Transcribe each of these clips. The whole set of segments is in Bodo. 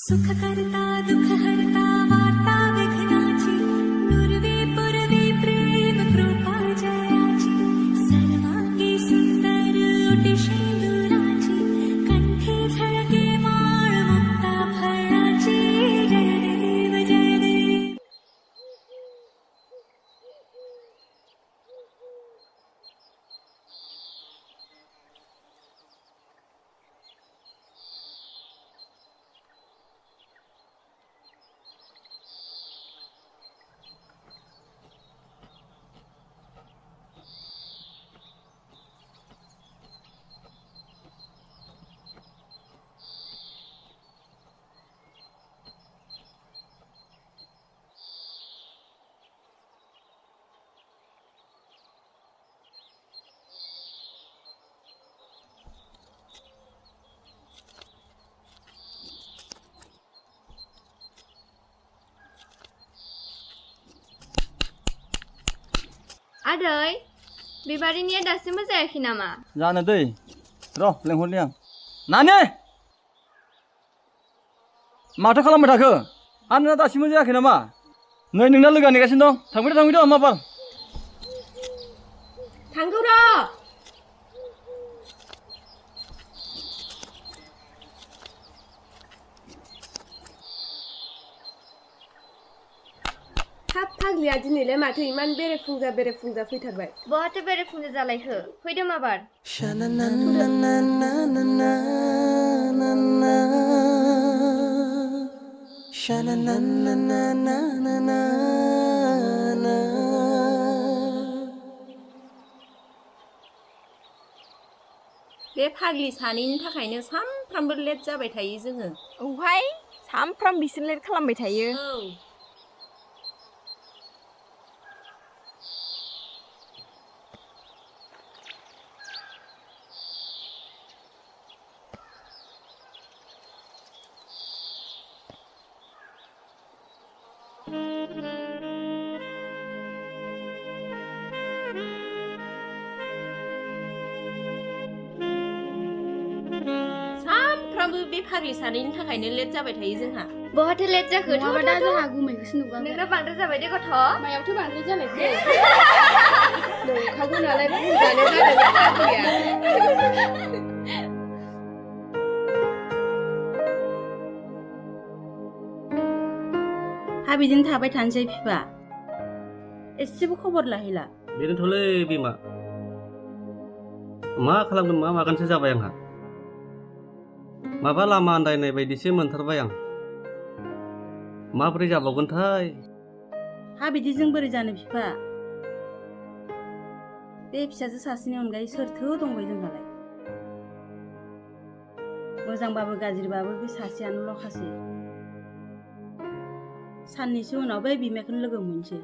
सुख करता दुख हरता वार्ता विघ्नाची पूर्वी पूर्वी प्रेम कृपा जयाची सर्वांगी सुंदर ओटी शेंदुराची कंठी झळके माळ मुक्ता फळाची जय देव जय देव. आदै बेबारिनिया दासिमबो जायाखै नामा? जानो दै र' लेंहरनि आं नानि माथो खालामबाय थाखो आंना दासिमबो जायाखै नामा नै नोंना लोगोआ नेगासिनो दं थांफैदो माबार थांगौ र' हाब फाग्लिया दिनैलाय माथो इमान बेरेफुंजा फैथारबाय बहाथो बेरेफुंजा जालायखो फैदो माबार बे फाग्लि सानैनि थाखायनो सामफ्रामबो लेट जाबाय थायो जोङो औहाय सामफ्राम बिसोर लेट खालामबाय थायो सामफ्रामबो बे फाग्लि सानैनि थाखायनो लेट जाबाय थायो जोंहा बहाथो लेट जाखो नङाबा दा जोंहा गुमैखौसो नुगोन नोंना बांद्राय जाबाय दे गथ' मायावथो बांद्राय जानायखो नंखागौ नालाय बुंजानो जादों फाग्लिया हा बिदिनो थाबाय थानोसै बिफा एसेबो खबर लाहैला बेनोथ'लै बिमा मा खालामगोन मा मागोनसो जाबाय आंहा माबा लामा आन्दायनाय बायदिसो मोनथारबाय आं माबोरै जाबावगोनथाय हा बिदिजों बोरै जानो बिफा बे फिसाजो सासेनि अनगायै सोरथो दंबाय जोंहालाय मोजांबाबो गाज्रिबाबो बे सासेयानोल'खासै साननैसो उनाव बै बिमाखौनो लोगो मोनसै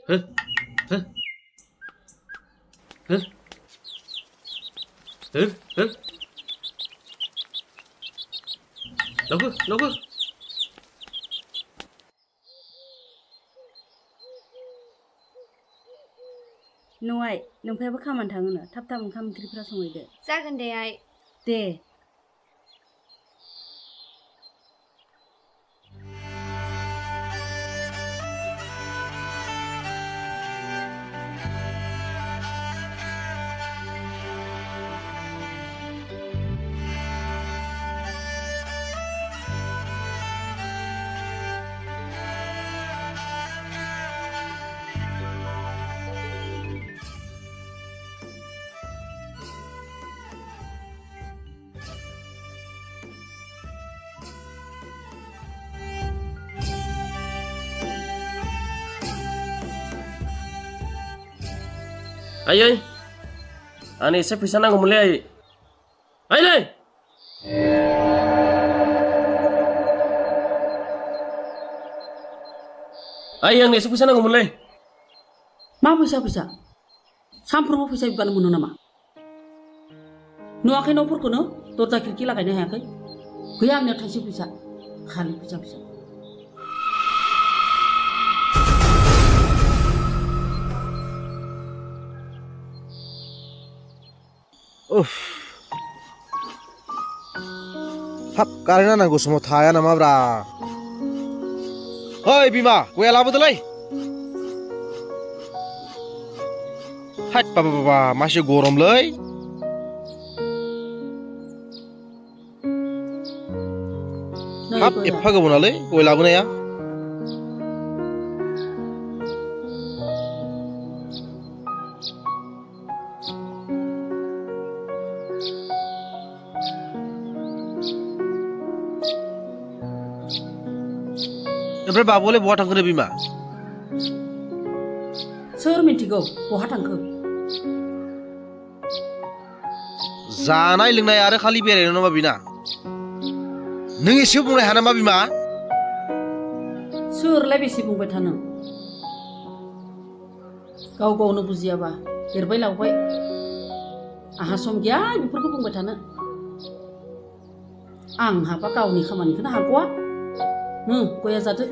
हो हो हो हो हो लावगो न'आय नोंफ्रायबो खामानि थाङोनो थाब थाब ओंखाम ओंख्रिफ्रा संहैदो जागोन दे आइ दे आयै आंनो एसे फैसा नांगौमोनलै आयै आइलै आयै आंनो एसे फैसा नांगौमोनलै मा फैसा सानफ्रोमबो फैसा बिबानो मोनो नामा नुवाखै न'फोरखौनो दरजा खिरखि लागायनो हायाखै गैया आंनियाव थाइसे फैसा खालि फैसा उफ हाब कारेन्टआ नांगौ समाव थाया नामाब्रा ओइ बिमा गया लाबोदोलै हाट बाबा मासे गरमलै हाब एफा गोबाव नालै गय लाबोनाया ओमफ्राय बाबुआलाय बहा थांखो बिमा सोर मिन्थिगौ बहा थांखो जानाय लोंनाय आरो खालि बेरायनो नामा बिना नों एसे बुंनो हाया नामा बिमा सोरलाय बेसे बुंबाय थानो गाव गावनो बुजियाबा देरबाय लावबाय आहा सम गैया बेफोरखौ बुंबाय थानो आं हाबा गावनि खामानिखौनो हागौआ गया जादो